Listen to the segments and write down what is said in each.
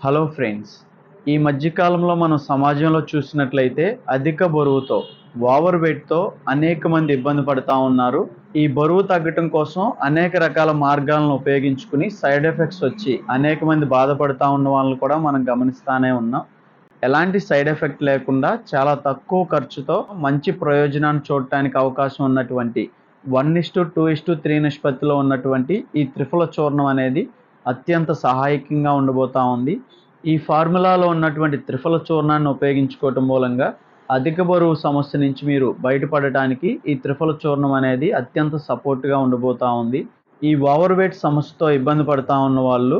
Hello friends, ఈ మధ్యకాలంలో మనం సమాజంలో చూసినట్లయితే అధిక బరువుతో ఓవర్ వెయిట్తో అనేక మంది ఇబ్బంది పడుతూ ఉన్నారు. ఈ బరువు తగ్గటం కోసం అనేక రకాల మార్గాలను ఉపయోగించుకుని సైడ్ ఎఫెక్ట్స్ వచ్చి అనేక మంది బాధపడుతూ ఉన్న వాళ్ళని కూడా మనం గమనిస్తూనే ఉన్నాం. ఎలాంటి సైడ్ ఎఫెక్ట్ లేకుండా చాలా తక్కువ ఖర్చుతో మంచి ప్రయోజనాన్ని చూడటానికి అవకాశం ఉన్నటువంటి 1:2:3 నిష్పత్తిలో ఉన్నటువంటి ఈ త్రిఫల చూర్ణం అనేది అత్యంత సహాయకంగా ఉండబోతా ఉంది. ఈ ఫార్ములాలో ఉన్నటువంటి త్రిఫల చూర్ణాన్ని ఉపయోగించుకోవటం మూలంగా అధిక బరువు సమస్య నుంచి మీరు బయటపడటానికి ఈ త్రిఫల చూర్ణం అనేది అత్యంత సపోర్ట్గా ఉండబోతా ఉంది. ఈ ఓవర్ వెయిట్ సమస్యతో ఇబ్బంది పడుతూ ఉన్న వాళ్ళు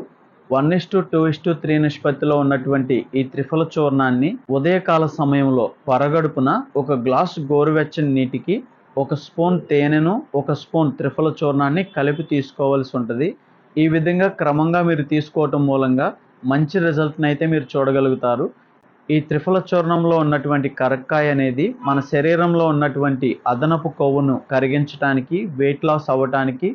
1:2:3 నిష్పత్తిలో ఉన్నటువంటి ఈ త్రిఫల చూర్ణాన్ని ఉదయకాల సమయంలో పరగడుపున ఒక గ్లాసు గోరువెచ్చని నీటికి 1 స్పూన్ తేనెను 1 స్పూన్ త్రిఫల చూర్ణాన్ని కలిపి తీసుకోవాల్సి ఉంటుంది. ఈ విధంగా క్రమంగా మీరు తీసుకోవటం మూలంగా మంచి రిజల్ట్ని అయితే మీరు చూడగలుగుతారు. ఈ త్రిఫల చూర్ణంలో ఉన్నటువంటి కరక్కాయ అనేది మన శరీరంలో ఉన్నటువంటి అదనపు కొవ్వును కరిగించడానికి, వెయిట్ లాస్ అవ్వటానికి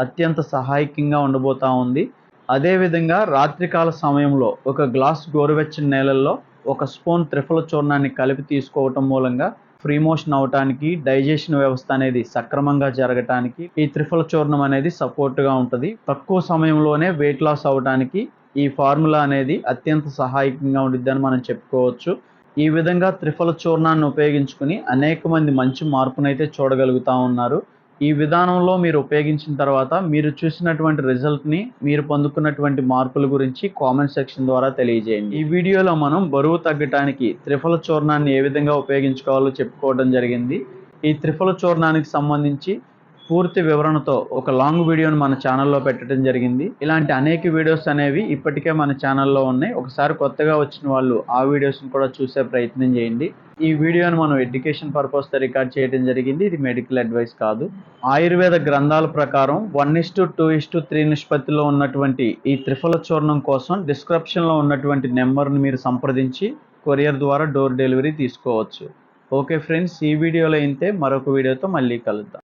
అత్యంత సహాయకంగా ఉండబోతా ఉంది. అదేవిధంగా రాత్రికాల సమయంలో ఒక గ్లాస్ గోరువెచ్చని నీళ్ళల్లో 1 స్పూన్ త్రిఫల చూర్ణాన్ని కలిపి తీసుకోవటం మూలంగా ఫ్రీ మోషన్ అవటానికి, డైజెషన్ వ్యవస్థ అనేది సక్రమంగా జరగటానికి ఈ త్రిఫల చూర్ణం అనేది సపోర్ట్గా ఉంటుంది. తక్కువ సమయంలోనే వెయిట్ లాస్ అవడానికి ఈ ఫార్ములా అనేది అత్యంత సహాయకంగా ఉండిద్దని మనం చెప్పుకోవచ్చు. ఈ విధంగా త్రిఫల చూర్ణాన్ని ఉపయోగించుకుని అనేక మంది మంచి మార్పునైతే చూడగలుగుతూ ఉన్నారు. ఈ విధానంలో మీరు ఉపయోగించిన తర్వాత మీరు చూసినటువంటి రిజల్ట్ని, మీరు పొందుకున్నటువంటి మార్పుల గురించి కామెంట్ సెక్షన్ ద్వారా తెలియజేయండి. ఈ వీడియోలో మనం బరువు తగ్గటానికి త్రిఫల చూర్ణాన్ని ఏ విధంగా ఉపయోగించుకోవాలో చెప్పుకోవడం జరిగింది. ఈ త్రిఫల చూర్ణానికి సంబంధించి పూర్తి వివరణతో ఒక లాంగ్ వీడియోని మన ఛానల్లో పెట్టడం జరిగింది. ఇలాంటి అనేక వీడియోస్ అనేవి ఇప్పటికే మన ఛానల్లో ఉన్నాయి. ఒకసారి కొత్తగా వచ్చిన వాళ్ళు ఆ వీడియోస్ని కూడా చూసే ప్రయత్నం చేయండి. ఈ వీడియోని మనం ఎడ్యుకేషన్ పర్పస్తో రికార్డ్ చేయడం జరిగింది. ఇది మెడికల్ అడ్వైస్ కాదు. ఆయుర్వేద గ్రంథాల ప్రకారం 1:2:3 నిష్పత్తిలో ఉన్నటువంటి ఈ త్రిఫల చూర్ణం కోసం డిస్క్రిప్షన్లో ఉన్నటువంటి నెంబర్ని మీరు సంప్రదించి కొరియర్ ద్వారా డోర్ డెలివరీ తీసుకోవచ్చు. ఓకే ఫ్రెండ్స్, ఈ వీడియోలో అయితే మరొక వీడియోతో మళ్ళీ కలుద్దాం.